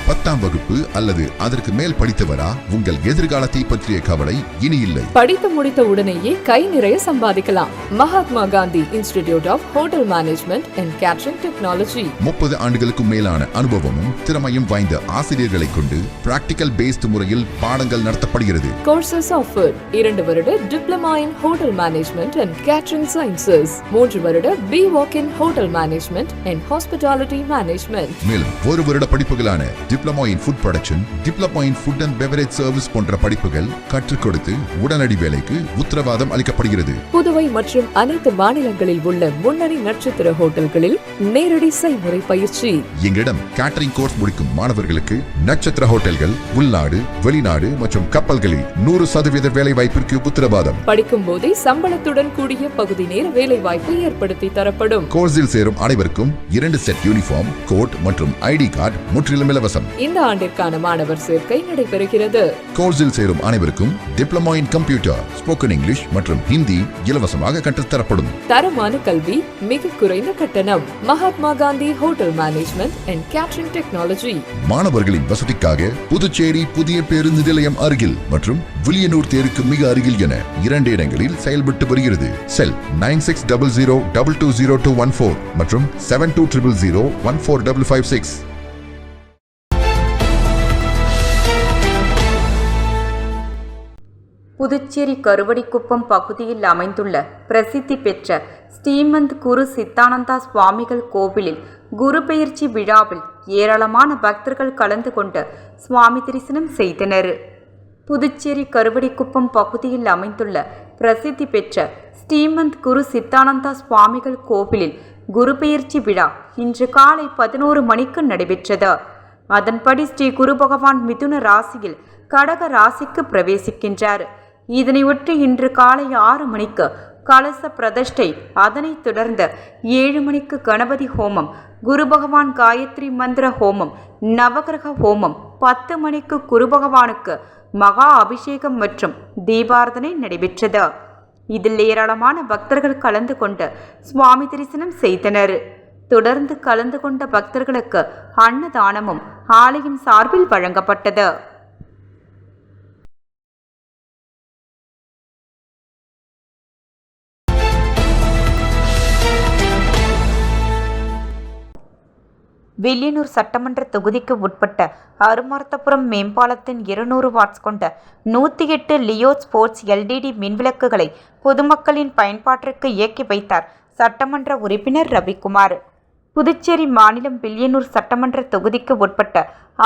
10ஆம் வகுப்பு அல்லது அதற்கு மேல் படித்தவரா? உங்கள் எதிர்காலத்தை பற்றிய கவலை இனி இல்லை. படித்து முடித்த உடனேயே கை நிறைய சம்பாதிக்கலாம். Mahatma Gandhi institute of hotel management and catering technology. 30 ஆண்டுகளுக்கும் மேலான அனுபவமும் திறமையும் வாய்ந்த ஆசிரியர்களை கொண்டு பிராக்டிகல் பேஸ்ட் முறையில் பாடங்கள் நடத்தப்படுகிறது. கோர்சஸ் ஆஃபர் 2 வருட diploma in hotel management and catering sciences, 3 வருட B.Voc in hotel management and hospitality management. மேலும் 1 வருட படிப்புகளான diploma in food production, diploma in food and beverage service போன்ற படிப்புகள் கற்றுக் கொடுத்து உடனடி வேலைக்கு உத்தரவாதம் அளிக்கப்படுகிறது. புதுவை மற்றும் அனைத்து மாநிலங்களில் உள்ள முன்னணி நட்சத்திர ஹோட்டல்களில் நேரடி செய்முறை பயிற்சி. எங்களிடம் கேட்டரிங் கோர்ஸ் முடிக்கும் மாணவர்களுக்கு நட்சத்திர ஹோட்டல்கள், உள்நாடு, வெளிநாடு மற்றும் கப்பல்களில் 100% வேலை வாய்ப்பிற்கு உத்தரவாதம். படிக்கும் போதே சம்பளத்துடன் கூடிய பகுதி நேர வேலை வாய்ப்பு ஏற்படுத்தி தரப்படும். கோர்ஸில் சேரும் அனைவருக்கும் 2 செட் யூனிஃபார்ம், கோட் மற்றும் ஐடி கார்டு முற்றிலும் இலவசம். இந்த ஆண்டிற்கான மாணவர் சேர்க்கை நடைபெறுகிறது. கோர்ஸில் சேரும் அனைவருக்கும் diploma in computer, spoken English மற்றும் ஹிந்தி இலவசமாக கற்றுத்தரப்படும். தரமான கல்வி, மிக குறைந்த கட்டணம். Mahatma Gandhi hotel management and catering technology. மாணவர்களின் வசதிக்காக புதுச்சேரி புதிய பேருந்து நிலையம் அருகில் மற்றும் வில்லியனூர் தேருக்கு மிக அருகில் என 2 இடங்களில் செயல்பட்டு வருகிறது. செல் 9600220214 மற்றும் 7200014556. புதுச்சேரி கருவடிக்குப்பம் பகுதியில் அமைந்துள்ள பிரசித்தி பெற்ற ஸ்ரீமந்த் குரு சித்தானந்தா சுவாமிகள் கோவிலில் குரு பெயர்ச்சி விழாவில் ஏராளமான பக்தர்கள் கலந்து கொண்டு சுவாமி தரிசனம் செய்தனர். புதுச்சேரி கருவடிக்குப்பம் பகுதியில் அமைந்துள்ள பிரசித்தி பெற்ற ஸ்ரீமந்த் குரு சித்தானந்தா சுவாமிகள் கோவிலில் குரு பெயர்ச்சி விழா இன்று காலை 11 மணிக்கு நடைபெற்றது. அதன்படி ஸ்ரீ குரு பகவான் மிதுன ராசியில் கடக ராசிக்கு பிரவேசிக்கின்றார். இதனையொட்டி இன்று காலை 6 மணிக்கு கலச பிரதிஷ்டை, அதனைத் தொடர்ந்து 7 மணிக்கு கணபதி ஹோமம், குரு பகவான் காயத்ரி மந்திர ஹோமம், நவகிரக ஹோமம், 10 மணிக்கு குரு பகவானுக்கு மகா அபிஷேகம் மற்றும் தீபாரதனை நடைபெற்றது. இதில் ஏராளமான பக்தர்கள் கலந்து கொண்டு சுவாமி தரிசனம் செய்தனர். தொடர்ந்து கலந்து கொண்ட பக்தர்களுக்கு அன்னதானமும் ஆலயம் சார்பில் வழங்கப்பட்டது. வில்லியனூர் சட்டமன்ற தொகுதிக்கு உட்பட்ட அருமார்த்தபுரம் மேம்பாலத்தின் 200 வாட்ஸ் கொண்ட 108 லியோ ஸ்போர்ட்ஸ் LED மின்விளக்குகளை பொதுமக்களின் பயன்பாட்டிற்கு இயக்கி வைத்தார் சட்டமன்ற உறுப்பினர் ரவிக்குமார். புதுச்சேரி மாநிலம் வில்லியனூர் சட்டமன்ற தொகுதிக்கு உட்பட்ட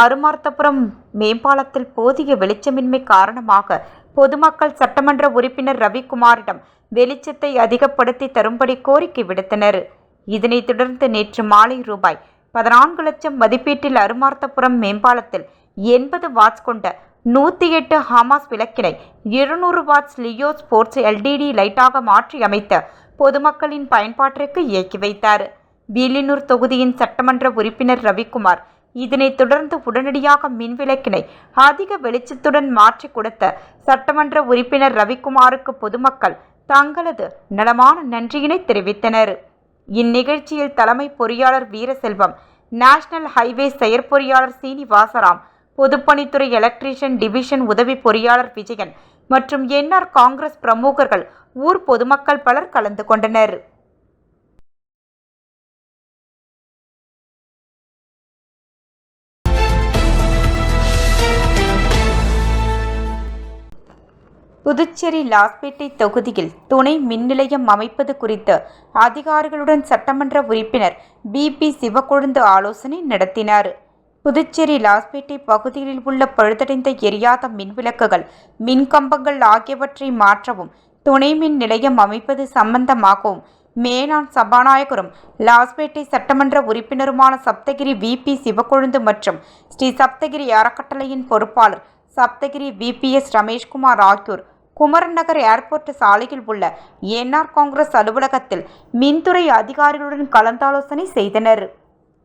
அருமார்த்தபுரம் மேம்பாலத்தில் போதிய வெளிச்சமின்மை காரணமாக பொதுமக்கள் சட்டமன்ற உறுப்பினர் ரவிக்குமாரிடம் வெளிச்சத்தை அதிகப்படுத்தி தரும்படி கோரிக்கை விடுத்தனர். இதனைத் தொடர்ந்து நேற்று மாலை ரூபாய் 14 லட்சம் மதிப்பீட்டில் அருமார்த்தபுரம் மேம்பாலத்தில் 80 வாட்ஸ் கொண்ட 108 ஹாமாஸ் விளக்கினை 200 வாட்ஸ் லியோ ஸ்போர்ட்ஸ் LED லைட்டாக மாற்றி அமைத்த பொதுமக்களின் பயன்பாட்டிற்கு இயக்கி வைத்தார். வில்லியனூர் தொகுதியின் சட்டமன்ற உறுப்பினர் ரவிக்குமார் இதனைத் தொடர்ந்து உடனடியாக மின்விளக்கினை அதிக வெளிச்சத்துடன் மாற்றி கொடுத்த சட்டமன்ற உறுப்பினர் ரவிக்குமாருக்கு பொதுமக்கள் தங்களது நலமான நன்றியினை தெரிவித்தனர். இந்நிகழ்ச்சியில் தலைமை பொறியாளர் வீரசெல்வம், நேஷனல் ஹைவே செயற்பொறியாளர் சீனிவாசராம், பொதுப்பணித்துறை எலக்ட்ரீஷியன் டிவிஷன் உதவி பொறியாளர் விஜயன் மற்றும் NR காங்கிரஸ் பிரமுகர்கள், ஊர் பொதுமக்கள் பலர் கலந்து கொண்டனர். புதுச்சேரி லாஸ்பேட்டை தொகுதியில் துணை மின் நிலையம் அமைப்பது குறித்து அதிகாரிகளுடன் சட்டமன்ற உறுப்பினர் BP சிவக்கொழுந்து ஆலோசனை நடத்தினார். புதுச்சேரி லாஸ்பேட்டை பகுதியில் உள்ள பழுதடைந்த எரியாத மின்விளக்குகள், மின்கம்பங்கள் ஆகியவற்றை மாற்றவும் துணை மின் நிலையம் அமைப்பது சம்பந்தமாகவும் மேலாண் சபாநாயகரும் லாஸ்பேட்டை சட்டமன்ற உறுப்பினருமான சப்தகிரி VP சிவக்கொழுந்து மற்றும் ஸ்ரீ சப்தகிரி அறக்கட்டளையின் பொறுப்பாளர் சப்தகிரி VPS ரமேஷ்குமார் ஆகியோர் குமரன் நகர் ஏர்போர்ட் சாலையில் உள்ள NR காங்கிரஸ் அலுவலகத்தில் மின்துறை அதிகாரிகளுடன் கலந்தாலோசனை செய்தனர்.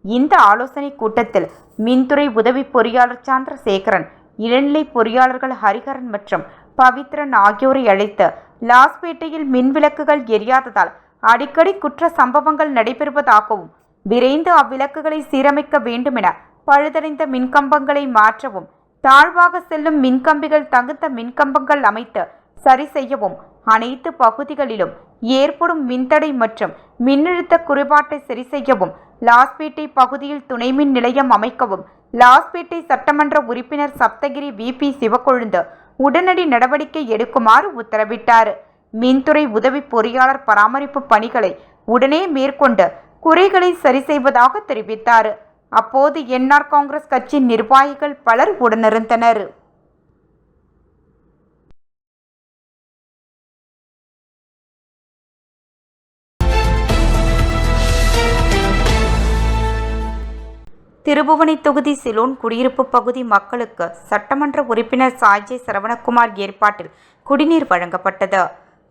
இந்த ஆலோசனை கூட்டத்தில் மின்துறை உதவி பொறியாளர் சந்திரசேகரன், இளநிலை பொறியாளர்கள் ஹரிஹரன் மற்றும் பவித்ரன் ஆகியோரை அழைத்து லாஸ்பேட்டையில் மின்விளக்குகள் எரியாததால் அடிக்கடி குற்ற சம்பவங்கள் நடைபெறுவதாகவும் விரைந்து அவ்விளக்குகளை சீரமைக்க வேண்டுமென பழுதடைந்த மின்கம்பங்களை மாற்றவும், தாழ்வாக செல்லும் மின்கம்பிகள் தகுந்த மின்கம்பங்கள் அமைத்து சரி செய்யவும், அனைத்து பகுதிகளிலும் ஏற்படும் மின்தடை மற்றும் மின்னழுத்த குறைபாட்டை சரி செய்யவும், லாஸ்பேட்டை பகுதியில் துணை மின் நிலையம் அமைக்கவும் லாஸ்பேட்டை சட்டமன்ற உறுப்பினர் சப்தகிரி VP சிவக்கொழுந்து உடனடி நடவடிக்கை எடுக்குமாறு உத்தரவிட்டார். மின்துறை உதவி பொறியாளர் பராமரிப்பு பணிகளை உடனே மேற்கொண்டு குறைகளை சரி செய்வதாக தெரிவித்தார். அப்போது NR காங்கிரஸ் கட்சி நிர்வாகிகள் பலர் உடனிருந்தனர். திருபுவனை தொகுதி சிலோன் குடியிருப்பு பகுதி மக்களுக்கு சட்டமன்ற உறுப்பினர் சாய்ஜே சரவணகுமார் ஏற்பாட்டில் குடிநீர் வழங்கப்பட்டது.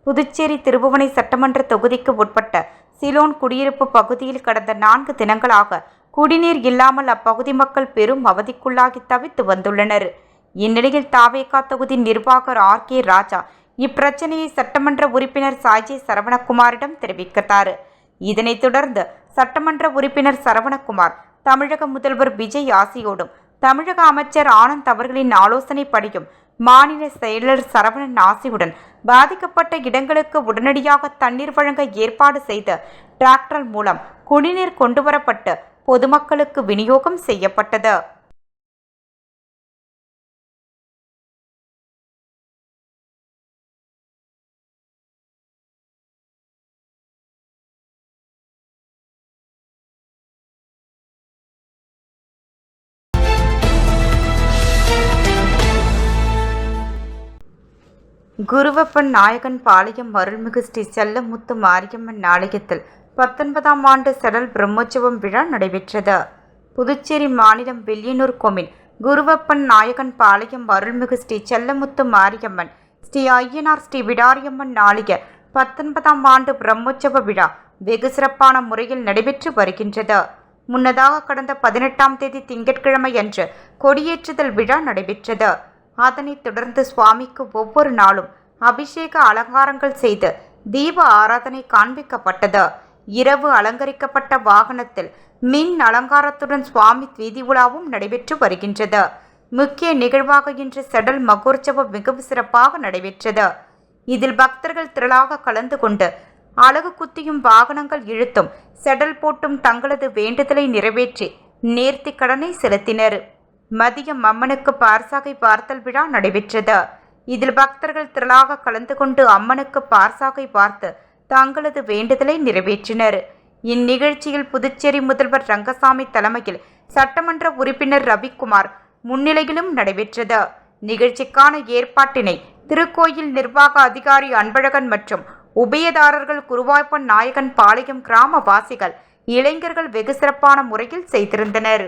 புதுச்சேரி திருபுவனை சட்டமன்ற தொகுதிக்கு உட்பட்ட சிலோன் குடியிருப்பு பகுதியில் கடந்த 4 தினங்களாக குடிநீர் இல்லாமல் அப்பகுதி மக்கள் பெரும் அவதிக்குள்ளாகி தவித்து வந்துள்ளனர். இந்நிலையில் தாவேகா தொகுதி நிர்வாகர் RK ராஜா இப்பிரச்சனையை சட்டமன்ற உறுப்பினர் சாய்ஜே சரவணகுமாரிடம் தெரிவித்தார். இதனைத் தொடர்ந்து சட்டமன்ற உறுப்பினர் சரவணகுமார் தமிழக முதல்வர் விஜய் ஆசியோடும் தமிழக அமைச்சர் ஆனந்த் அவர்களின் ஆலோசனைப்படியும் மாநில செயலர் சரவணன் ஆசியுடன் பாதிக்கப்பட்ட இடங்களுக்கு உடனடியாக தண்ணீர் வழங்க ஏற்பாடு செய்து டிராக்டர் மூலம் குடிநீர் கொண்டுவரப்பட்டு பொதுமக்களுக்கு விநியோகம் செய்யப்பட்டது. குருவப்பன் நாயகன் பாளையம் அருள்மிகு ஸ்ரீ செல்லமுத்து மாரியம்மன் ஆலயத்தில் 19ஆம் ஆண்டு செடல் பிரம்மோற்சவம் விழா நடைபெற்றது. புதுச்சேரி மாநிலம் வில்லியனூர் கோவில் குருவப்பன் நாயகன் பாளையம் அருள்மிகு ஸ்ரீ செல்லமுத்து மாரியம்மன் ஸ்ரீ ஐயனார் ஸ்ரீ விடாரியம்மன் ஆலய 19ஆம் ஆண்டு பிரம்மோற்சவ விழா வெகு சிறப்பான முறையில் நடைபெற்று வருகின்றது. முன்னதாக கடந்த 18ஆம் தேதி திங்கட்கிழமை அன்று கொடியேற்றுதல் விழா நடைபெற்றது. அதனைத் தொடர்ந்து சுவாமிக்கு ஒவ்வொரு நாளும் அபிஷேக அலங்காரங்கள் செய்து தீப ஆராதனை காண்பிக்கப்பட்டது. இரவு அலங்கரிக்கப்பட்ட வாகனத்தில் மின் அலங்காரத்துடன் சுவாமி வீதி உலாவும் நடைபெற்று வருகின்றது. முக்கிய நிகழ்வாக இன்று செடல் மகோற்சவம் மிகவும் சிறப்பாக நடைபெற்றது. இதில் பக்தர்கள் திரளாக கலந்து கொண்டு அலகு குத்தியும் வாகனங்கள் இழுத்தும் செடல் போட்டும் தங்களது வேண்டுதலை நிறைவேற்றி நேர்த்தி கடனை செலுத்தினர். மதியம் அம்மனுக்கு பார்சாகை பார்த்தல் விழா நடைபெற்றது. இதில் பக்தர்கள் திரளாக கலந்து கொண்டு அம்மனுக்கு பார்சாகை பார்த்து தங்களது வேண்டுதலை நிறைவேற்றினர். இந்நிகழ்ச்சியில் புதுச்சேரி முதல்வர் ரங்கசாமி தலைமையில் சட்டமன்ற உறுப்பினர் ரவிக்குமார் முன்னிலையிலும் நடைபெற்றது. நிகழ்ச்சிக்கான ஏற்பாட்டினை திருக்கோயில் நிர்வாக அதிகாரி அன்பழகன் மற்றும் உபயதாரர்கள் குருவாய்ப்பன் நாயகன் பாளையம் கிராமவாசிகள் இளைஞர்கள் வெகு சிறப்பான முறையில் செய்திருந்தனர்.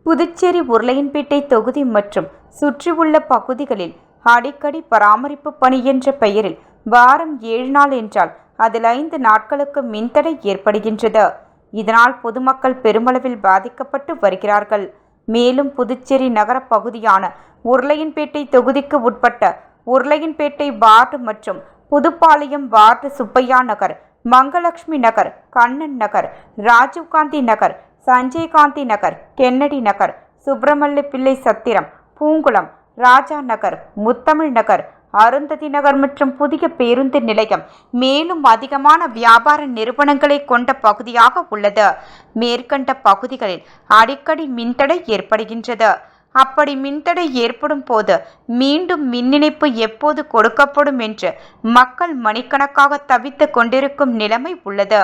புதுச்சேரி உருளையன்பேட்டை தொகுதி மற்றும் சுற்றியுள்ள பகுதிகளில் அடிக்கடி பராமரிப்பு பணி என்ற பெயரில் வாரம் 7 நாள் என்றால் அதில் 5 நாட்களுக்கு மின்தடை ஏற்படுகின்றது. இதனால் பொதுமக்கள் பெருமளவில் பாதிக்கப்பட்டு வருகிறார்கள். மேலும் புதுச்சேரி நகர பகுதியான உருளையன்பேட்டை தொகுதிக்கு உட்பட்ட உருளையன்பேட்டை வார்டு மற்றும் புதுப்பாளையம் வார்டு சுப்பையா நகர், மங்கலட்சுமி நகர், கண்ணன் நகர், ராஜீவ்காந்தி நகர், சஞ்சய் காந்தி நகர், கென்னடி நகர், சுப்பிரமல்ய பிள்ளை சத்திரம், பூங்குளம், ராஜா நகர், முத்தமிழ் நகர், அருந்ததி நகர் மற்றும் புதிய பேருந்து நிலையம் மேலும் அதிகமான வியாபார நிறுவனங்களை கொண்ட பகுதியாக உள்ளது. மேற்கண்ட பகுதிகளில் அடிக்கடி மின்தடை ஏற்படுகின்றது. அப்படி மின்தடை ஏற்படும் போது மீண்டும் மின் இணைப்பு எப்போது கொடுக்கப்படும் என்று மக்கள் மணிக்கணக்காக தவித்து கொண்டிருக்கும் நிலைமை உள்ளது.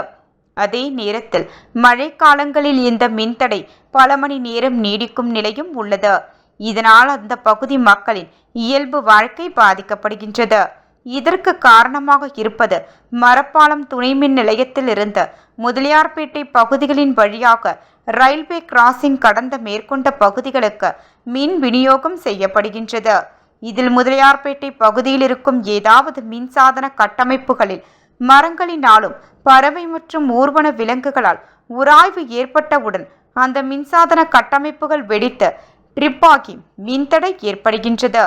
அதே நேரத்தில் மழைக்காலங்களில் இந்த மின்தடை பல மணி நேரம் நீடிக்கும் நிலையும் உள்ளது. இதனால் அந்த பகுதி மக்களின் இயல்பு வாழ்க்கை பாதிக்கப்படுகின்றது. இதற்கு காரணமாக இருப்பது மரப்பாலம் துணை மின் நிலையத்தில் இருந்து முதலியார்பேட்டை பகுதிகளின் வழியாக ரயில்வே கிராசிங் கடந்த மேற்கொண்ட பகுதிகளுக்கு மின் விநியோகம் செய்யப்படுகின்றது. இதில் முதலியார்பேட்டை பகுதியில் இருக்கும் ஏதாவது மின்சாதன கட்டமைப்புகளில் மரங்களினாலும் பறவை மற்றும் ஊர்வன விலங்குகளால் உராய்வு ஏற்பட்டவுடன் அந்த மின்சாதன கட்டமைப்புகள் வெடித்து ட்ரிப்பாகி மின்தடை ஏற்படுகின்றது.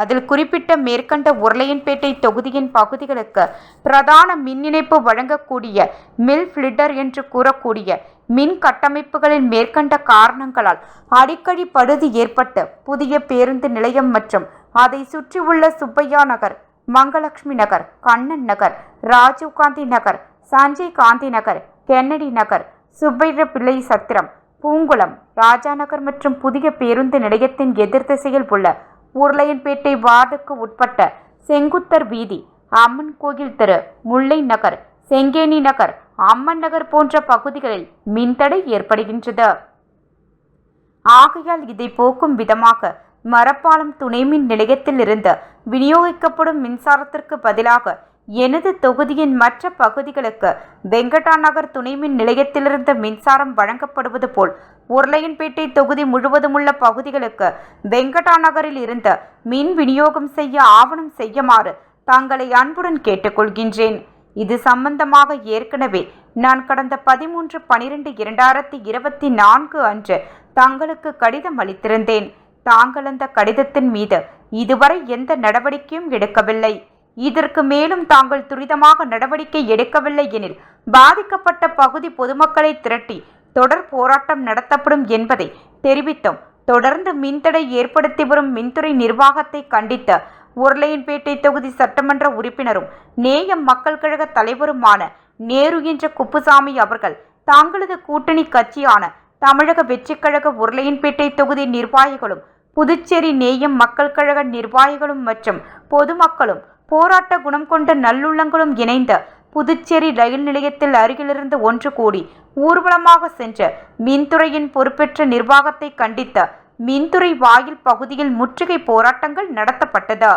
அதில் குறிப்பிட்ட மேற்கண்ட உருளையன்பேட்டை தொகுதியின் பகுதிகளுக்கு பிரதான மின் இணைப்பு வழங்கக்கூடிய மில் ஃபிளிட்டர் என்று கூறக்கூடிய மின் கட்டமைப்புகளின் மேற்கண்ட காரணங்களால் அடிக்கடி பழுது ஏற்பட்டு புதிய பேருந்து நிலையம் மற்றும் அதை சுற்றியுள்ள சுப்பையா நகர், மங்கலட்சுமி நகர், கண்ணன் நகர், ராஜீவ்காந்தி நகர், சஞ்சய் காந்தி நகர், கென்னடி நகர், சுப்பைர பிள்ளை சத்திரம், பூங்குளம், ராஜாநகர் மற்றும் புதிய பேருந்து நிலையத்தின் எதிர் திசையில் உள்ள உருளையன்பேட்டை வார்டுக்கு உட்பட்ட செங்குத்தர் வீதி, அம்மன் கோயில் தெரு, முல்லை நகர், செங்கேணி நகர், அம்மன் நகர் போன்ற பகுதிகளில் மின்தடை ஏற்படுகின்றது. ஆகையால் இதை போக்கும் விதமாக மரப்பாலம் துணை மின் நிலையத்தில் இருந்து விநியோகிக்கப்படும் மின்சாரத்திற்கு பதிலாக எனது தொகுதியின் மற்ற பகுதிகளுக்கு வெங்கடா நகர் துணை மின் நிலையத்திலிருந்து மின்சாரம் வழங்கப்படுவது போல் உருளையன்பேட்டை தொகுதி முழுவதும் உள்ள பகுதிகளுக்கு வெங்கடா நகரில் இருந்து மின் விநியோகம் செய்ய ஆவணம் செய்யுமாறு தங்களை அன்புடன் கேட்டுக்கொள்கின்றேன். இது சம்பந்தமாக ஏற்கனவே நான் கடந்த 13/12/2024 அன்று தங்களுக்கு கடிதம் அளித்திருந்தேன். தாங்கள் அந்த கடிதத்தின் மீது இதுவரை எந்த நடவடிக்கையும் எடுக்கவில்லை. இதற்கு மேலும் தாங்கள் துரிதமாக நடவடிக்கை எடுக்கவில்லை எனில் பாதிக்கப்பட்ட பகுதி பொதுமக்களை திரட்டி தொடர் போராட்டம் நடத்தப்படும் என்பதை தெரிவித்தோம். தொடர்ந்து மின்தடை ஏற்படுத்தி வரும் மின்துறை நிர்வாகத்தை கண்டித்து உருளையன்பேட்டை தொகுதி சட்டமன்ற உறுப்பினரும் நேயம் மக்கள் கழக தலைவருமான நேரு என்ற குப்புசாமி அவர்கள் தங்களது கூட்டணி கட்சியான தமிழக வெற்றிக் கழக உருளையன்பேட்டை தொகுதி நிர்வாகிகளும் புதுச்சேரி நேயம் மக்கள் கழக நிர்வாகிகளும் மற்றும் பொதுமக்களும் போராட்ட குணம் கொண்ட நல்லுள்ளங்களும் இணைந்து புதுச்சேரி ரயில் நிலையத்தில் அருகிலிருந்து ஒன்று கூடி ஊர்வலமாக சென்று மின்துறையின் பொறுப்பேற்ற நிர்வாகத்தை கண்டித்து மின்துறை வாயில் பகுதியில் முற்றுகை போராட்டங்கள் நடத்தப்பட்டது.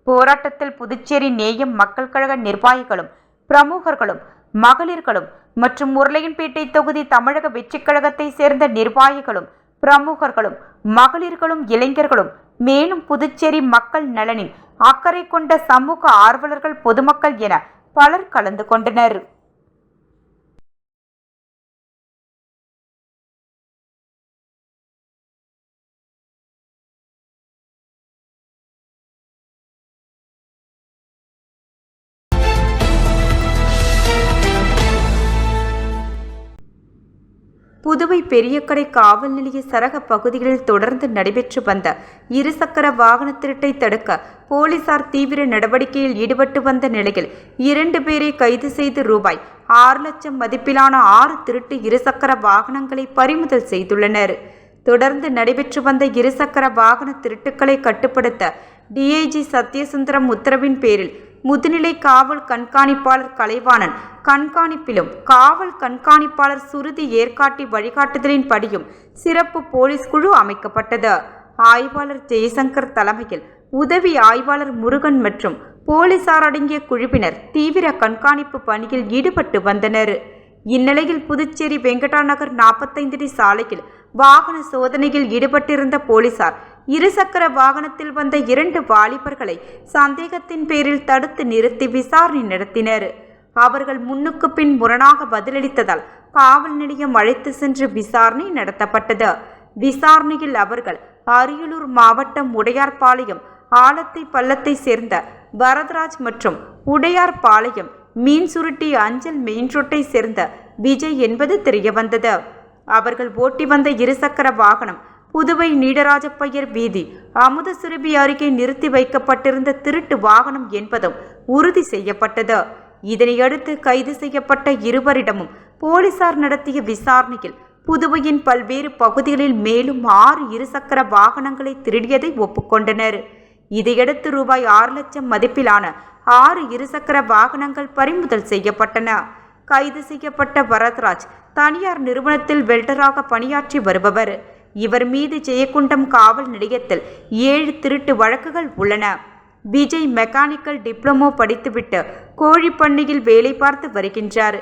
போராட்டத்தில் புதுச்சேரி நேயம் மக்கள் கழக நிர்வாகிகளும் பிரமுகர்களும் மகளிர்களும் மற்றும் உருளையன்பேட்டை தொகுதி தமிழக வெற்றிக் கழகத்தை சேர்ந்த நிர்வாகிகளும் பிரமுகர்களும் மகளிர்களும் இளைஞர்களும் மேலும் புதுச்சேரி மக்கள் நலனில் அக்கறை கொண்ட சமூக ஆர்வலர்கள் பொதுமக்கள் என பலர் கலந்து கொண்டனர். புதுவை பெரியக்கடை காவல் நிலைய சரக பகுதிகளில் தொடர்ந்து நடைபெற்று வந்த இருசக்கர வாகன திருட்டை தடுக்க போலீசார் தீவிர நடவடிக்கையில் ஈடுபட்டு வந்த நிலையில் 2 பேரை கைது செய்து ரூபாய் 6 லட்சம் மதிப்பிலான 6 திருட்டு இருசக்கர வாகனங்களை பறிமுதல் செய்துள்ளனர். தொடர்ந்து நடைபெற்று வந்த இருசக்கர வாகன திருட்டுக்களை கட்டுப்படுத்த டிஐஜி சத்யசுந்தரம் உத்தரவின் பேரில் முதுநிலை காவல் கண்காணிப்பாளர் கலைவாணன் கண்காணிப்பிலும் காவல் கண்காணிப்பாளர் சுருதி ஏற்காட்டி வழிகாட்டுதலின்படியும் சிறப்பு போலீஸ் குழு அமைக்கப்பட்டது. ஆய்வாளர் ஜெயசங்கர் தலைமையில் உதவி ஆய்வாளர் முருகன் மற்றும் போலீசார் அடங்கிய குழுவினர் தீவிர கண்காணிப்பு பணியில் ஈடுபட்டு வந்தனர். இந்நிலையில் புதுச்சேரி வெங்கடா நகர் 45 அடி சாலையில் வாகன சோதனையில் ஈடுபட்டிருந்த போலீசார் இருசக்கர வாகனத்தில் வந்த 2 வாலிபர்களை சந்தேகத்தின் பேரில் தடுத்து நிறுத்தி விசாரணை நடத்தினர். அவர்கள் முன்னுக்கு பின் முரணாக பதிலளித்ததால் காவல் நிலையம் அழைத்து சென்று விசாரணை நடத்தப்பட்டது. விசாரணையில் அவர்கள் அரியலூர் மாவட்டம் உடையார்பாளையம் ஆலத்தை பள்ளத்தை சேர்ந்த வரதராஜ் மற்றும் உடையார்பாளையம் மீன் சுருட்டி அஞ்சல் மெயின் ரோட்டை சேர்ந்த விஜய் என்பது தெரியவந்தது. அவர்கள் ஓட்டி வந்த இருசக்கர வாகனம் புதுவை நீடராஜப்பையர் வீதி அமுதசுரபி அருகே நிறுத்தி வைக்கப்பட்டிருந்த திருட்டு வாகனம் என்பதும் உறுதி செய்யப்பட்டது. இதனையடுத்து கைது செய்யப்பட்ட இருவரிடமும் போலீசார் நடத்திய விசாரணையில் புதுவையின் பல்வேறு பகுதிகளில் மேலும் 6 இருசக்கர வாகனங்களை திருடியதை ஒப்புக்கொண்டனர். இதையடுத்து ரூபாய் 6 லட்சம் மதிப்பிலான 6 இருசக்கர வாகனங்கள் பறிமுதல் செய்யப்பட்டன. கைது செய்யப்பட்ட வரதராஜ் தனியார் நிறுவனத்தில் வெல்டராக பணியாற்றி வருபவர். இவர் மீது ஜெயக்குண்டம் காவல் நிலையத்தில் 7 திருட்டு வழக்குகள் உள்ளன. விஜய் மெக்கானிக்கல் டிப்ளமோ படித்துவிட்டு கோழிப்பண்ணையில் வேலை பார்த்து வருகின்றார்.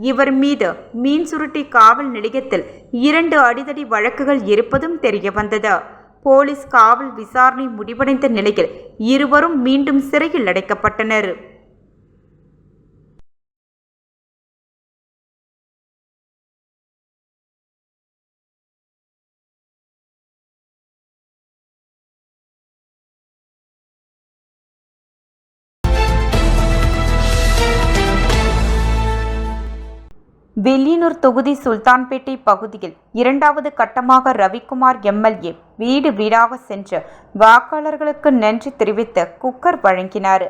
இவர் மீது மீன் சுருட்டி காவல் நிலையத்தில் 2 அடிதடி வழக்குகள் இருப்பதும் தெரியவந்தது. போலீஸ் காவல் விசாரணை முடிவடைந்த நிலையில் இருவரும் மீண்டும் சிறையில் அடைக்கப்பட்டனர். வில்லியனூர் தொகுதி சுல்தான்பேட்டை பகுதியில் இரண்டாவது கட்டமாக ரவிக்குமார் எம்எல்ஏ வீடு வீடாக சென்று வாக்காளர்களுக்கு நன்றி தெரிவித்து குக்கர் வழங்கினார்.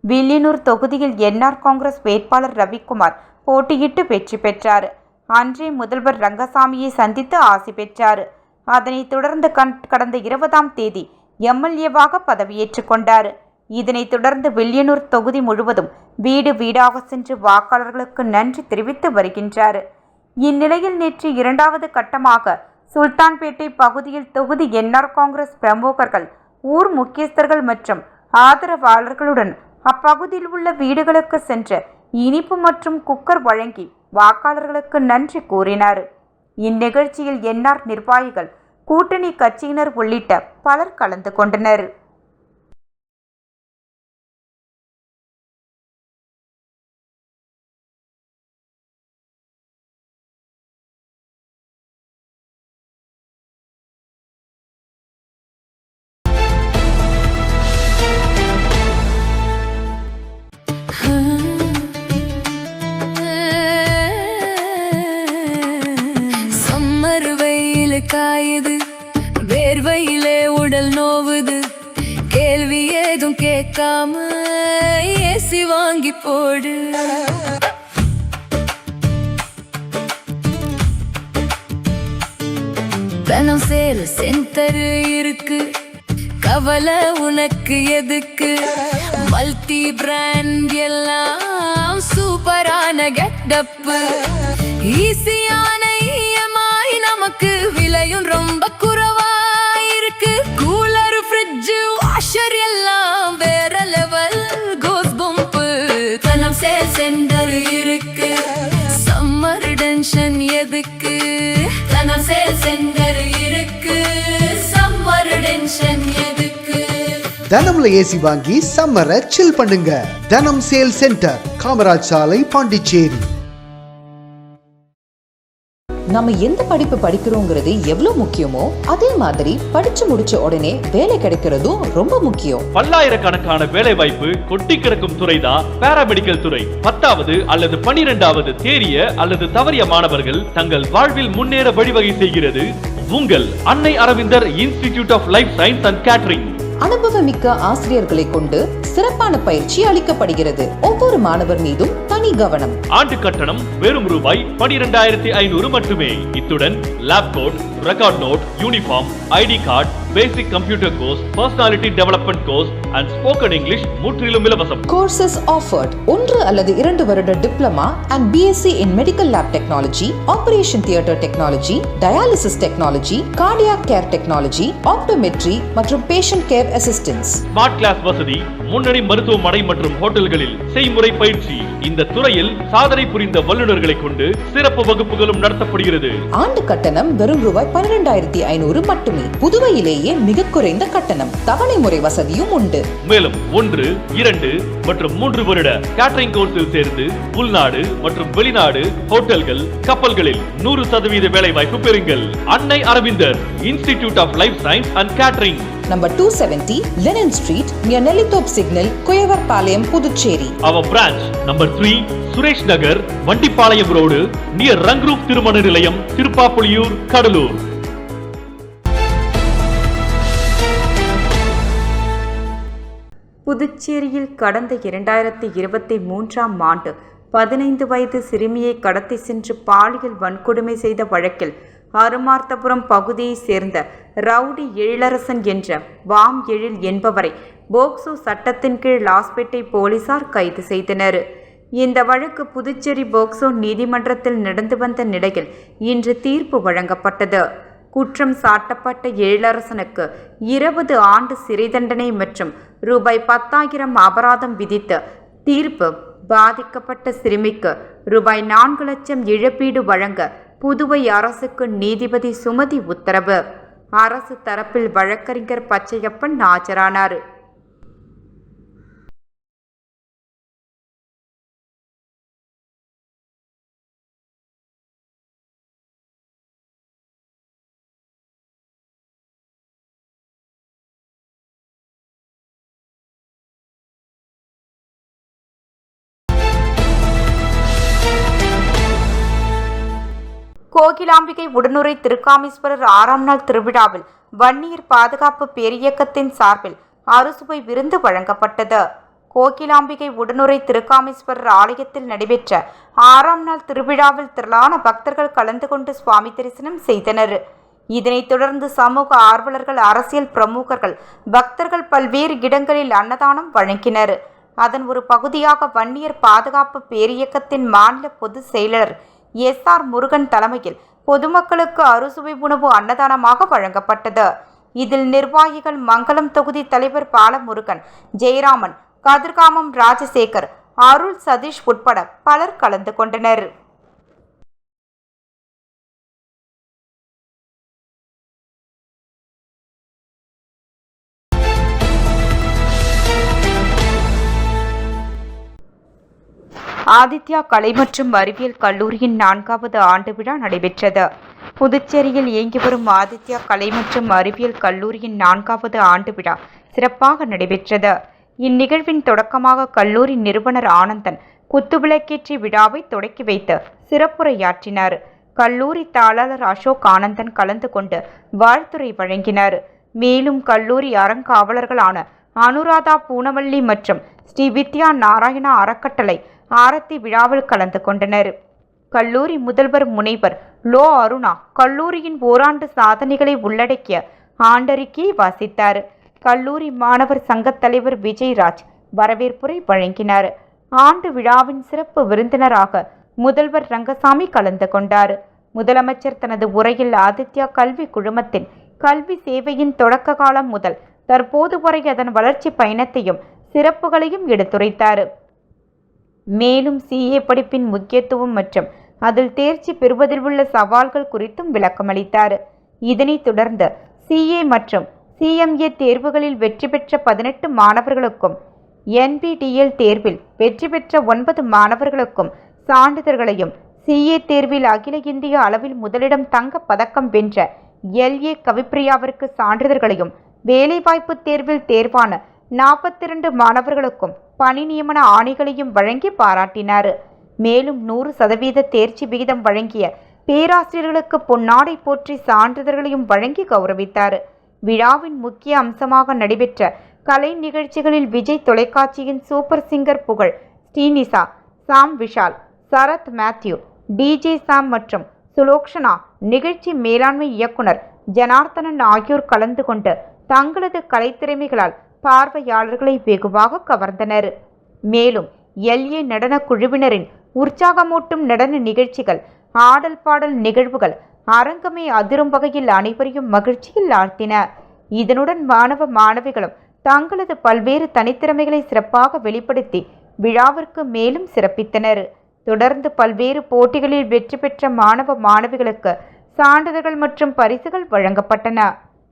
வில்லியனூர் தொகுதியில் என்ஆர் காங்கிரஸ் வேட்பாளர் ரவிக்குமார் போட்டியிட்டு வெற்றி பெற்றார். அன்றே முதல்வர் ரங்கசாமியை சந்தித்து ஆசி பெற்றார். அதனைத் தொடர்ந்து கடந்த 20ஆம் தேதி எம்எல்ஏவாக பதவியேற்றுக் கொண்டார். இதனைத் தொடர்ந்து வில்லியனூர் தொகுதி முழுவதும் வீடு வீடாக சென்று வாக்காளர்களுக்கு நன்றி தெரிவித்து வருகின்றார். இந்நிலையில் நேற்று இரண்டாவது கட்டமாக சுல்தான்பேட்டை பகுதியில் தொகுதி என்ஆர் காங்கிரஸ் பிரமுகர்கள், ஊர் முக்கியஸ்தர்கள் மற்றும் ஆதரவாளர்களுடன் அப்பகுதியில் உள்ள வீடுகளுக்கு சென்று இனிப்பு மற்றும் குக்கர் வழங்கி வாக்காளர்களுக்கு நன்றி கூறினார். இந்நிகழ்ச்சியில் என்ஆர் நிர்வாகிகள், கூட்டணி கட்சியினர் உள்ளிட்ட பலர் கலந்து கொண்டனர். காயுது, வேர்வையிலே உடல் நோவுது, கேள்வி ஏதும் கேட்காம ஏசி வாங்கி போடு. தனம் சேல் சென்டர் இருக்கு, கவலை உனக்கு எதுக்கு? மல்டி பிராண்ட் எல்லாம் சூப்பரான கெட்டப்பு, ஈஸியான இஎம்ஐ, நமக்கு விலையும் ரொம்ப குறைவா இருக்கு. கூலர், ஃப்ரிட்ஜ், வாஷர் எல்லாம் வேற லெவல் கோஸ் பம்பு. தனம் சேல் சென்டர் இருக்கு, சம்மர் டென்ஷன் எதுக்கு? தனம் சேல் சென்டர் இருக்கு, சம்மர் டென்ஷன் எதுக்கு? தனம்ல ஏசி வாங்கி சம்மரை சில் பண்ணுங்க. தனம் சேல் சென்டர், காமராஜ் சாலை, பாண்டிச்சேரி. நம்ம எந்த படிப்பு படிக்கிறோங்கிறது எவ்வளவு முக்கியமோ அதே மாதிரி படிச்சு முடிச்ச உடனே வேலை கிடைக்கிறதும் ரொம்ப முக்கியம். பல்லாயிரக்கணக்கான வேலை வாய்ப்பு கொட்டி கிடக்கும் துறைதான் பாராமெடிக்கல் துறை. 10வது அல்லது 12வது தேறிய அல்லது தவறிய மாணவர்கள் தங்கள் வாழ்வில் முன்னேற வழிவகை செய்கிறது உங்கள் Annai Aravindar institute of life science and catering. அனுபவமிக்க ஆசிரியர்களை கொண்டு சிறப்பான பயிற்சி அளிக்கப்படுகிறது. ஒவ்வொரு மாணவர் மீதும் தனி கவனம். ஆண்டு கட்டணம் வெறும் ரூபாய் 12,500 மட்டுமே. இத்துடன் lab coat, record note, uniform, ID card, basic computer course, personality development course and spoken English முற்றிலும் இலவசம். கோர்சஸ் ஆஃபர்ட் 1 அல்லது 2 வருட diploma and BSc in medical lab technology, operation theatre technology, dialysis technology, cardiac care technology, optometry மற்றும் patient care assistance. Smart class வசதி, முன்னணி மருத்துவமனை மற்றும் ஹோட்டல்களில் செய்முறை பயிற்சி. இந்த துறையில் சாதனை புரிந்த வல்லுநர்களை கொண்டு சிறப்பு வகுப்புகளும் நடத்தப்படுகிறது. ஆண்டு கட்டணம் வெறும் ரூபாய் 12,500 மட்டுமே. புதுவையிலேயே மிக குறைந்த கட்டணம். தவணை முறை வசதியும் உண்டு. மேலும் 1, 2 மற்றும் 3 வருட கேட்டரிங் கோர்ஸில் சேர்ந்து உள்நாடு மற்றும் வெளிநாடு ஹோட்டல்கள், கப்பல்களில் 100% வேலை வாய்ப்பு பெறுங்கள். Annai Aravindar institute of life science and catering, number 270 Lenin street, near Nellithope signal, Kuyavarpalayam, Puducherry. Our branch number 3, Suresh Nagar, Vandipalayam road, near Rangroop திருமண நிலையம், திருப்பாப்புலியூர், கடலூர். புதுச்சேரியில் கடந்த 2023ஆம் ஆண்டு 15 வயது சிறுமியை கடத்தி சென்று பாலியல் வன்கொடுமை செய்த வழக்கில் அருமார்த்தபுரம் பகுதியைச் சேர்ந்த ரவுடி எழிலரசன் என்ற வாம் எழில் என்பவரை போக்சோ சட்டத்தின் கீழ் லாஸ்பேட்டை போலீசார் கைது செய்தனர். இந்த வழக்கு புதுச்சேரி போக்சோ நீதிமன்றத்தில் நடந்து வந்த நிலையில் இன்று தீர்ப்பு வழங்கப்பட்டது. குற்றம் சாட்டப்பட்ட எழிலரசனுக்கு 20 ஆண்டு சிறை தண்டனை மற்றும் ரூபாய் 10,000 அபராதம் விதித்து தீர்ப்பு பாதிக்கப்பட்ட சிறுமிக்கு ரூபாய் 4 லட்சம் இழப்பீடு வழங்க புதுவை அரசுக்கு நீதிபதி சுமதி உத்தரவு. அரசு தரப்பில் வழக்கறிஞர் பச்சையப்பன் ஆஜரானார். கோகிலாம்பிகை உடனுறை திருக்காமீஸ்வரர் 6ஆம் நாள் திருவிழாவில் வன்னியர் பாதுகாப்பு பேரியக்கத்தின் சார்பில் அறுசுவை விருந்து வழங்கப்பட்டது. கோகிலாம்பிகை உடனுறை திருக்காமீஸ்வரர் ஆலயத்தில் நடைபெற்ற 6ஆம் நாள் திருவிழாவில் திரளான பக்தர்கள் கலந்து கொண்டு சுவாமி தரிசனம் செய்தனர். இதனைத் தொடர்ந்து சமூக ஆர்வலர்கள், அரசியல் பிரமுகர்கள், பக்தர்கள் பல்வேறு இடங்களில் அன்னதானம் வழங்கினர். அதன் ஒரு பகுதியாக வன்னியர் பாதுகாப்பு பேரியக்கத்தின் மாநில பொதுச் செயலர் SR முருகன் தலைமையில் பொதுமக்களுக்கு அறுசுவை உணவு அன்னதானமாக வழங்கப்பட்டது. இதில் நிர்வாகிகள் மங்களம் தொகுதி தலைவர் பாலமுருகன், ஜெயராமன், கதிர்காமம் ராஜசேகர், அருள் சதீஷ் உட்பட பலர் கலந்து கொண்டனர். ஆதித்யா கலை மற்றும் அறிவியல் கல்லூரியின் 4வது ஆண்டு விழா நடைபெற்றது. புதுச்சேரியில் இயங்கி வரும் ஆதித்யா கலை மற்றும் அறிவியல் கல்லூரியின் 4வது ஆண்டு விழா சிறப்பாக நடைபெற்றது. இந்நிகழ்வின் தொடக்கமாக கல்லூரி நிறுவனர் ஆனந்தன் குத்துவிளக்கேற்றி விழாவை தொடக்கி வைத்து சிறப்புரையாற்றினார். கல்லூரி தாளாளர் அசோக் ஆனந்தன் கலந்து கொண்டு வாழ்த்துரை வழங்கினார். மேலும் கல்லூரி அறங்காவலர்களான அனுராதா பூனவல்லி மற்றும் ஸ்ரீ வித்யா நாராயணா அறக்கட்டளை ஆரத்தி விழாவில் கலந்து கொண்டனர். கல்லூரி முதல்வர் முனைவர் லோ அருணா கல்லூரியின் ஓராண்டு சாதனைகளை உள்ளடக்கிய ஆண்டறிக்கையை வாசித்தார். கல்லூரி மாணவர் சங்கத் தலைவர் விஜய்ராஜ் வரவேற்புரை வழங்கினார். ஆண்டு விழாவின் சிறப்பு விருந்தினராக முதல்வர் ரங்கசாமி கலந்து கொண்டார். முதலமைச்சர் தனது உரையில் ஆதித்யா கல்வி குழுமத்தின் கல்வி சேவையின் தொடக்க காலம் முதல் தற்போது வரை அதன் வளர்ச்சி பயணத்தையும் சிறப்புகளையும் எடுத்துரைத்தார். மேலும் CA படிப்பின் முக்கியத்துவம் மற்றும் அதில் தேர்ச்சி பெறுவதில் உள்ள சவால்கள் குறித்தும் விளக்கமளித்தார். இதனைத் தொடர்ந்து CA மற்றும் CMA தேர்வுகளில் வெற்றி பெற்ற 18 மாணவர்களுக்கும் NBTL தேர்வில் வெற்றி பெற்ற 9 மாணவர்களுக்கும் சான்றிதழ்களையும், CA தேர்வில் அகில இந்திய அளவில் முதலிடம் தங்கப் பதக்கம் வென்ற LA கவிப்பிரியாவிற்கு சான்றிதழ்களையும், வேலைவாய்ப்பு தேர்வில் தேர்வான 42 மாணவர்களுக்கும் பணி நியமன ஆணைகளையும் வழங்கி பாராட்டினார். மேலும் 100% தேர்ச்சி விகிதம் வழங்கிய பேராசிரியர்களுக்கு பொன்னாடை போற்றி சான்றிதழ்களையும் வழங்கி கௌரவித்தார். விழாவின் முக்கிய அம்சமாக நடைபெற்ற கலை நிகழ்ச்சிகளில் விஜய் தொலைக்காட்சியின் சூப்பர் சிங்கர் புகழ், ஸ்ரீனிசா, சாம் விஷால், சரத் மேத்யூ, DJ சாம் மற்றும் சுலோக்ஷனா, நிகழ்ச்சி மேலாண்மை இயக்குனர் ஜனார்த்தனன் ஆகியோர் கலந்து கொண்டு தங்களது கலைத்திறமைகளால் பார்வையாளர்களை வெகுவாக கவர்ந்தனர். மேலும் LA நடன குழுவினரின் உற்சாகமூட்டும் நடன நிகழ்ச்சிகள், ஆடல் பாடல் நிகழ்வுகள் அரங்கமே அதிரும் வகையில் அனைவரையும் மகிழ்ச்சியில் ஆழ்த்தின. இதனுடன் மாணவ மாணவிகளும் தங்களது பல்வேறு தனித்திறமைகளை சிறப்பாக வெளிப்படுத்தி விழாவிற்கு மேலும் சிறப்பித்தனர். தொடர்ந்து பல்வேறு போட்டிகளில் வெற்றி பெற்ற மாணவ மாணவிகளுக்கு சான்றிதழ்கள் மற்றும் பரிசுகள் வழங்கப்பட்டன.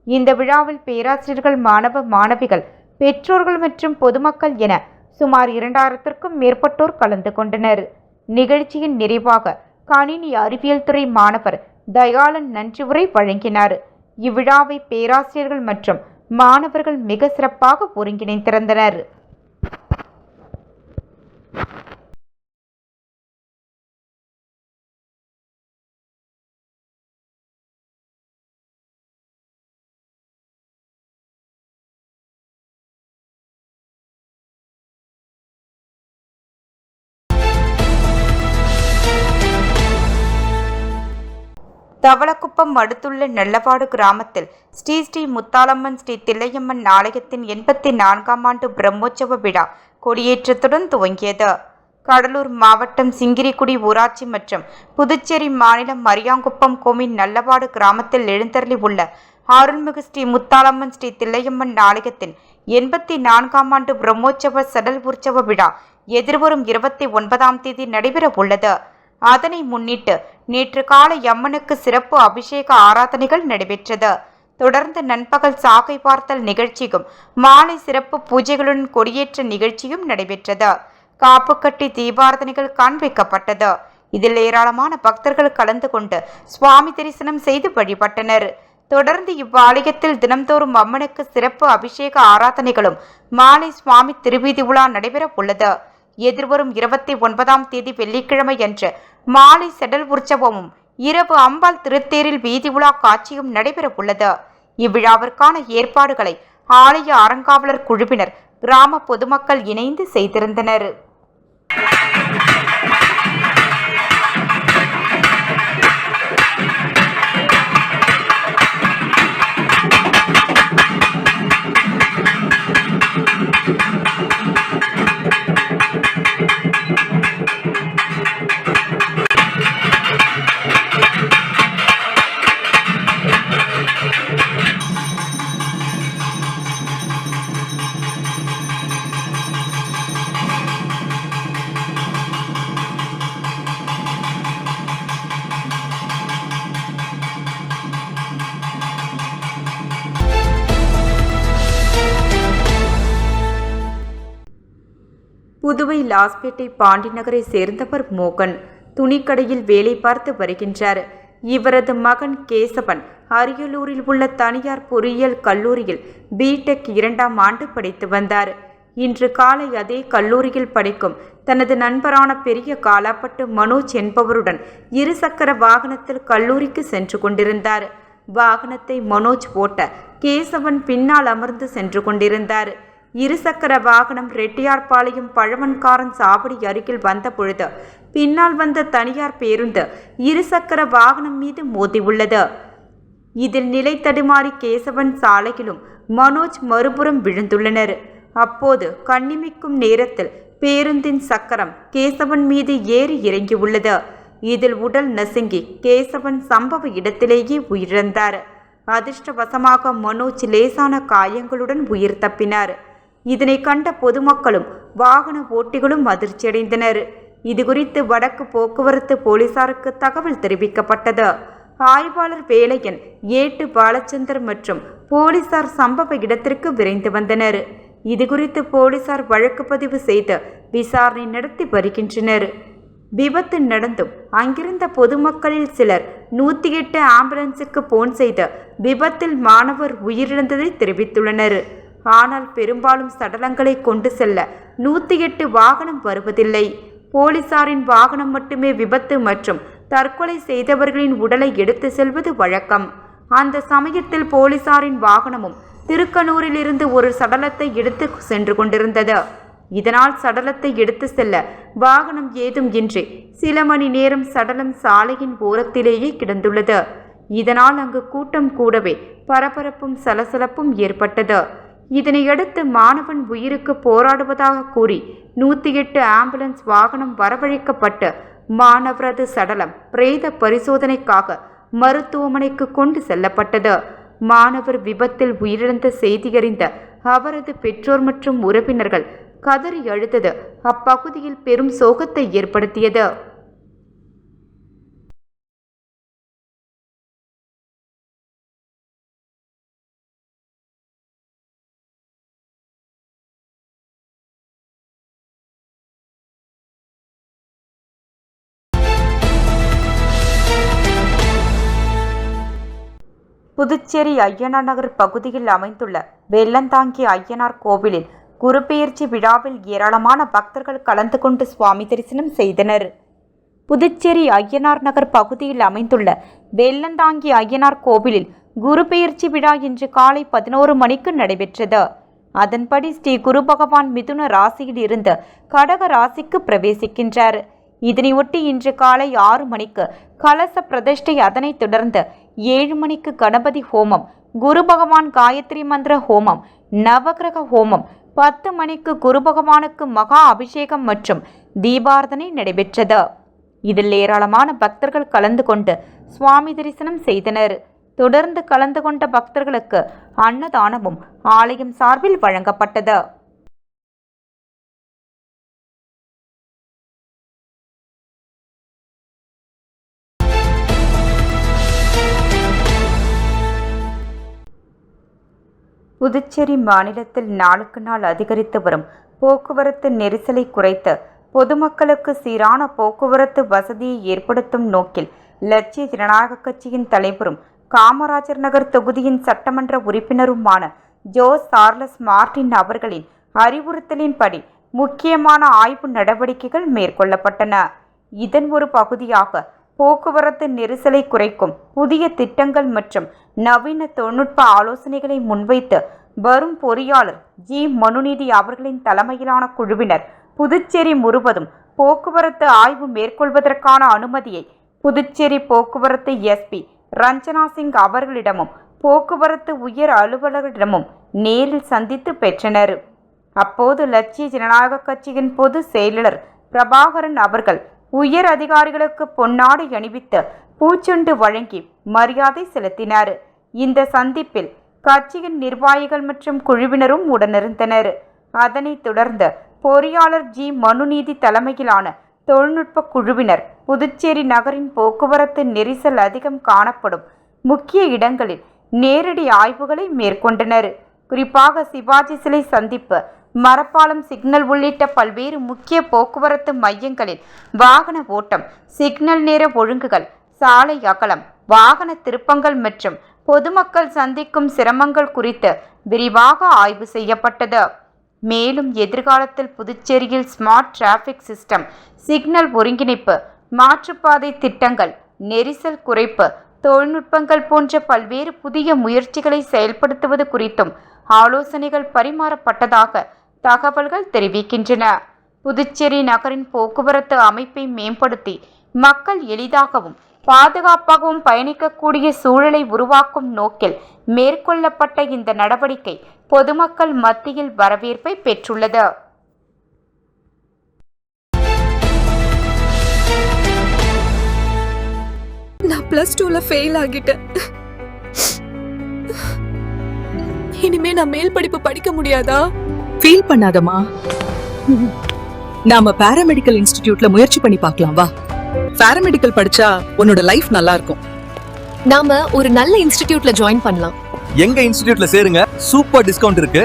இந்த விழாவில் பேராசிரியர்கள், மாணவ மாணவிகள், பெற்றோர்கள் மற்றும் பொதுமக்கள் என சுமார் 2000க்கும் மேற்பட்டோர் கலந்து கொண்டனர். நிகழ்ச்சியின் நிறைவாக கணினி அறிவியல் துறை மாணவர் தயாளன் நன்றி உரை வழங்கினார். இவ்விழாவை பேராசிரியர்கள் மற்றும் மாணவர்கள் மிக சிறப்பாக ஒருங்கிணைந்திருந்தனர். தவளக்குப்பம் அடுத்துள்ள நல்லவாடு கிராமத்தில் ஸ்ரீ முத்தாலம்மன் ஸ்ரீ தில்லையம்மன் ஆலயத்தின் 84ஆம் ஆண்டு பிரம்மோற்சவ விழா கொடியேற்றத்துடன் துவங்கியது. கடலூர் மாவட்டம் சிங்கிரிக்குடி ஊராட்சி மற்றும் புதுச்சேரி மாநிலம் மரியாங்குப்பம் கோமின் நல்லவாடு கிராமத்தில் எழுந்தருளி உள்ள அருள்மிகு ஸ்ரீ முத்தாலம்மன் ஸ்ரீ தில்லையம்மன் ஆலயத்தின் 84ஆம் ஆண்டு பிரம்மோற்சவ சடல் உற்சவ விழா எதிர்வரும் 29ஆம் தேதி நடைபெற உள்ளது. அதனை முன்னிட்டு நேற்று காலை அம்மனுக்கு சிறப்பு அபிஷேக ஆராதனைகள் நடைபெற்றது. தொடர்ந்து நண்பகல் சாகை பார்த்தல் நிகழ்ச்சியும், மாலை சிறப்பு பூஜைகளுடன் கொடியேற்ற நிகழ்ச்சியும் நடைபெற்றது. காப்பு கட்டி தீபாராதனைகள் காண்பிக்கப்பட்டது. இதில் ஏராளமான பக்தர்கள் கலந்து கொண்டு சுவாமி தரிசனம் செய்து வழிபட்டனர். தொடர்ந்து இவ்வாலயத்தில் தினம்தோறும் அம்மனுக்கு சிறப்பு அபிஷேக ஆராதனைகளும், மாலை சுவாமி திருவீதி உலா நடைபெற உள்ளது. எதிர்வரும் 29ஆம் தேதி வெள்ளிக்கிழமை அன்று மாலை செடல் உற்சவமும், இரவு அம்பாள் திருத்தேரில் வீதி உலா காட்சியும் நடைபெறவுள்ளது. இவ்விழாவிற்கான ஏற்பாடுகளை ஆலய அறங்காவலர் குழுவினர், கிராம பொதுமக்கள் இணைந்து செய்திருந்தனர். புதுவை லாஸ்பேட்டை பாண்டி நகரை சேர்ந்தவர் மோகன். துணிக்கடையில் வேலை பார்த்து வருகின்றார். இவரது மகன் கேசவன் அரியலூரில் உள்ள தனியார் பொறியியல் கல்லூரியில் பிடெக் 2ஆம் ஆண்டு படித்து வந்தார். இன்று காலை அதே கல்லூரியில் படிக்கும் தனது நண்பரான பெரிய காலாப்பட்டு மனோஜ் என்பவருடன் இருசக்கர வாகனத்தில் கல்லூரிக்கு சென்று கொண்டிருந்தார். வாகனத்தை மனோஜ் ஓட்ட கேசவன் பின்னால் அமர்ந்து சென்று கொண்டிருந்தார். இருசக்கர வாகனம் ரெட்டியார்பாளையம் பழவன்காரன் சாவடி அருகில் வந்த பொழுது பின்னால் வந்த தனியார் பேருந்து இருசக்கர வாகனம் மீது மோதியுள்ளது. இதில் நிலை தடுமாறி கேசவன் சாலையிலும் மனோஜ் மறுபுறம் விழுந்துள்ளனர். அப்போது கண்ணிமைக்கும் நேரத்தில் பேருந்தின் சக்கரம் கேசவன் மீது ஏறி இறங்கியுள்ளது. இதில் உடல் நசுங்கி கேசவன் சம்பவ இடத்திலேயே உயிரிழந்தார். அதிர்ஷ்டவசமாக மனோஜ் லேசான காயங்களுடன் உயிர் தப்பினார். இதனை கண்ட பொதுமக்களும் வாகன ஓட்டிகளும் அதிர்ச்சியடைந்தனர். இதுகுறித்து வடக்கு போக்குவரத்து போலீசாருக்கு தகவல் தெரிவிக்கப்பட்டது. ஆய்வாளர் வேலையன், ஏட்டு பாலச்சந்தர் மற்றும் போலீசார் சம்பவ இடத்திற்கு விரைந்து வந்தனர். இதுகுறித்து போலீசார் வழக்கு பதிவு செய்து விசாரணை நடத்தி வருகின்றனர். விபத்து நடந்தும் அங்கிருந்த பொதுமக்களில் சிலர் 108 ஆம்புலன்ஸுக்கு போன் செய்து விபத்தில் மாணவர் உயிரிழந்ததை தெரிவித்துள்ளனர். ஆனால் பெரும்பாலும் சடலங்களை கொண்டு செல்ல 108 வாகனம் வருவதில்லை. போலீசாரின் வாகனம் மட்டுமே விபத்து மற்றும் தற்கொலை செய்தவர்களின் உடலை எடுத்து செல்வது வழக்கம். அந்த சமயத்தில் போலீசாரின் வாகனமும் திருக்கனூரில் இருந்து ஒரு சடலத்தை எடுத்து சென்று கொண்டிருந்தது. இதனால் சடலத்தை எடுத்து செல்ல வாகனம் ஏதும் இன்றி சில மணி நேரம் சடலம் சாலையின் ஓரத்திலேயே கிடந்துள்ளது. இதனால் அங்கு கூட்டம் கூடவே பரபரப்பும் சலசலப்பும் ஏற்பட்டது. இதனையடுத்து மாணவன் உயிருக்கு போராடுவதாக கூறி 108 ஆம்புலன்ஸ் வாகனம் வரவழைக்கப்பட்டு மாணவரது சடலம் பிரேத பரிசோதனைக்காக மருத்துவமனைக்கு கொண்டு செல்லப்பட்டது. மாணவர் விபத்தில் உயிரிழந்த செய்தியறிந்த அவரது பெற்றோர் மற்றும் உறவினர்கள் கதறி அழுதது அப்பகுதியில் பெரும் சோகத்தை ஏற்படுத்தியது. புதுச்சேரி ஐயனார் நகர் பகுதியில் அமைந்துள்ள வெள்ளந்தாங்கி ஐயனார் கோவிலில் குருபெயர்ச்சி விழாவில் ஏராளமான பக்தர்கள் கலந்து கொண்டு சுவாமி தரிசனம் செய்தனர். புதுச்சேரி ஐயனார் நகர் பகுதியில் அமைந்துள்ள வெள்ளந்தாங்கி ஐயனார் கோவிலில் குருபெயர்ச்சி விழா இன்று காலை 11 மணிக்கு நடைபெற்றது. அதன்படி ஸ்ரீ குரு பகவான் மிதுன ராசியில் இருந்து கடக ராசிக்கு பிரவேசிக்கின்றார். இதனையொட்டி இன்று காலை 6 மணிக்கு கலச பிரதிஷ்டை, அதனைத் தொடர்ந்து 7 மணிக்கு கணபதி ஹோமம், குரு பகவான் காயத்ரி மந்திர ஹோமம், நவகிரக ஹோமம், 10 மணிக்கு குரு பகவானுக்கு மகா அபிஷேகம் மற்றும் தீபார்த்தனை நடைபெற்றது. இதில் ஏராளமான பக்தர்கள் கலந்து கொண்டு சுவாமி தரிசனம் செய்தனர். தொடர்ந்து கலந்து கொண்ட பக்தர்களுக்கு அன்னதானமும் ஆலயம் சார்பில் வழங்கப்பட்டது. புதுச்சேரி மாநிலத்தில் நாளுக்கு நாள் அதிகரித்து வரும் போக்குவரத்து நெரிசலை குறைத்து பொதுமக்களுக்கு சீரான போக்குவரத்து வசதியை ஏற்படுத்தும் நோக்கில் லட்சிய ஜனநாயக கட்சியின் தலைவரும் காமராஜர் நகர் தொகுதியின் சட்டமன்ற உறுப்பினருமான ஜோஸ் சார்லஸ் மார்டின் அவர்களின் அறிவுறுத்தலின்படி முக்கியமான ஆய்வு நடவடிக்கைகள் மேற்கொள்ளப்பட்டன. இதன் ஒரு பகுதியாக போக்குவரத்து நெரிசலை குறைக்கும் புதிய திட்டங்கள் மற்றும் நவீன தொழில்நுட்ப ஆலோசனைகளை முன்வைத்து வரும் பொறியாளர் ஜி மனுநீதி அவர்களின் தலைமையிலான குழுவினர் புதுச்சேரி முழுவதும் போக்குவரத்து ஆய்வு மேற்கொள்வதற்கான அனுமதியை புதுச்சேரி போக்குவரத்து எஸ்பி ரஞ்சனா சிங் அவர்களிடமும் போக்குவரத்து உயர் அலுவலர்களிடமும் நேரில் சந்தித்து பெற்றனர். அப்போது லட்சிய ஜனநாயக கட்சியின் பொதுச் செயலாளர் பிரபாகரன் அவர்கள் உயர் அதிகாரிகளுக்கு பொன்னாடை அணிவித்து பூச்செண்டு வழங்கி மரியாதை செலுத்தினார். இந்த சந்திப்பில் கட்சியின் நிர்வாகிகள் மற்றும் குழுவினரும் உடனிருந்தனர். அதனைத் தொடர்ந்து பொறியாளர் ஜி மனுநீதி தலைமையிலான தொழில்நுட்ப குழுவினர் புதுச்சேரி நகரின் போக்குவரத்து நெரிசல் அதிகம் காணப்படும் முக்கிய இடங்களில் நேரடி ஆய்வுகளை மேற்கொண்டனர். குறிப்பாக சிவாஜி சிலை சந்திப்பு, மரப்பாலம், சிக்னல் உள்ளிட்ட பல்வேறு முக்கிய போக்குவரத்து மையங்களில் வாகன ஓட்டம், சிக்னல் நேர ஒழுங்குகள், சாலை அகலம், வாகன திருப்பங்கள் மற்றும் பொதுமக்கள் சந்திக்கும் சிரமங்கள் குறித்து விரிவாக ஆய்வு செய்யப்பட்டது. மேலும் எதிர்காலத்தில் புதுச்சேரியில் ஸ்மார்ட் டிராஃபிக் சிஸ்டம், சிக்னல் ஒருங்கிணைப்பு, மாற்றுப்பாதை திட்டங்கள், நெரிசல் குறைப்பு தொழில்நுட்பங்கள் போன்ற பல்வேறு புதிய முயற்சிகளை செயல்படுத்துவது குறித்தும் ஆலோசனைகள் பரிமாறப்பட்டதாக தகவல்கள் தெரிவிக்கின்றன. புதுச்சேரி நகரின் போக்குவரத்து அமைப்பை மேம்படுத்தி மக்கள் எளிதாகவும் பாதுகாப்பாகவும் பயணிக்கக்கூடிய சூழலை உருவாக்கும் நோக்கில் மேற்கொள்ளப்பட்ட இந்த நடவடிக்கை பொதுமக்கள் மத்தியில் வரவேற்பை பெற்றுள்ளது. நான் +2ல ஃபெயில் ஆகிட்டேன். இனிமே நான் மேல் படிப்பு படிக்க முடியாதா? ஃபீல் பண்ணாதமா, நாம பாராமெடிக்கல் இன்ஸ்டிடியூட்ல முயற்சி பண்ணி பார்க்கலாம் வா. பாராமெடிக்கல் படிச்சா உன்னோட லைஃப் நல்லா இருக்கும். நாம ஒரு நல்ல இன்ஸ்டிடியூட்ல ஜாயின் பண்ணலாம். எங்க இன்ஸ்டிடியூட்ல சேருங்க, சூப்பர் டிஸ்கவுண்ட் இருக்கு.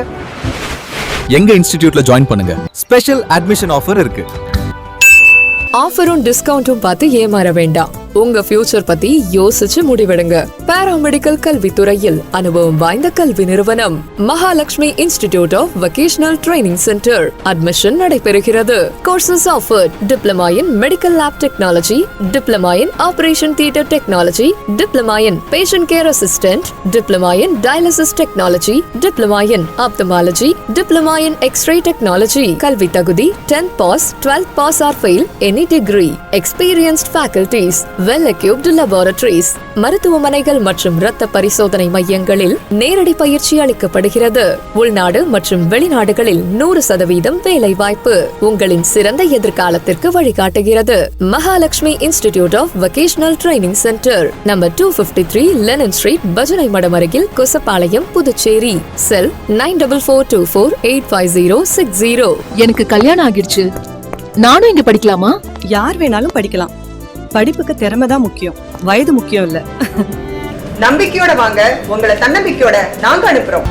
எங்க இன்ஸ்டிடியூட்ல ஜாயின் பண்ணுங்க, ஸ்பெஷல் அட்மிஷன் ஆஃபர் இருக்கு. ஆஃபரும் டிஸ்கவுண்டும் பார்த்து ஏமாற வேண்டாம். உங்க ஃபியூச்சர் பத்தி யோசிச்சு முடிவெடுங்க. பாராமெடிக்கல் கல்வித்துறையில் அனுபவம் வாய்ந்த கல்வி நிறுவனம் Mahalakshmi institute of vocational training centre. Admission நடைபெறுகிறது. Courses offered: diploma in medical lab technology, diploma in operation theatre technology, diploma in patient care assistant, diploma in dialysis technology, diploma in ophthalmology, diploma in X-ray technology. கல்வி தகுதி 10th pass, 12th pass or fail, any degree. Experienced faculties, well equipped laboratories. மருத்துவமனைகள் மற்றும் இரத்த பரிசோதனை மையங்களில் நேரடி பயிற்சி அளிக்கப்படுகிறது. உள்நாடு மற்றும் வெளிநாடுகளில் 100% வேலை வாய்ப்பு உங்களின் சிறந்த எதிர்காலத்திற்கு வழிகாட்டுகிறது. Mahalakshmi institute of vocational training centre, number 253 Lenin street, பஜனை மடம் அருகில், கொசப்பாளையம், புதுச்சேரி. செல் 9442485060. எனக்கு கல்யாணம் ஆகிடுச்சு, நானும் இங்க படிக்கலாமா? யார் வேணாலும் படிக்கலாம். படிப்புக்கு திறமை தான் முக்கியம், வயது முக்கியம் இல்ல. நம்பிக்கையோட வாங்க, உங்களை தன்னம்பிக்கையோட நாங்க அனுப்புறோம்.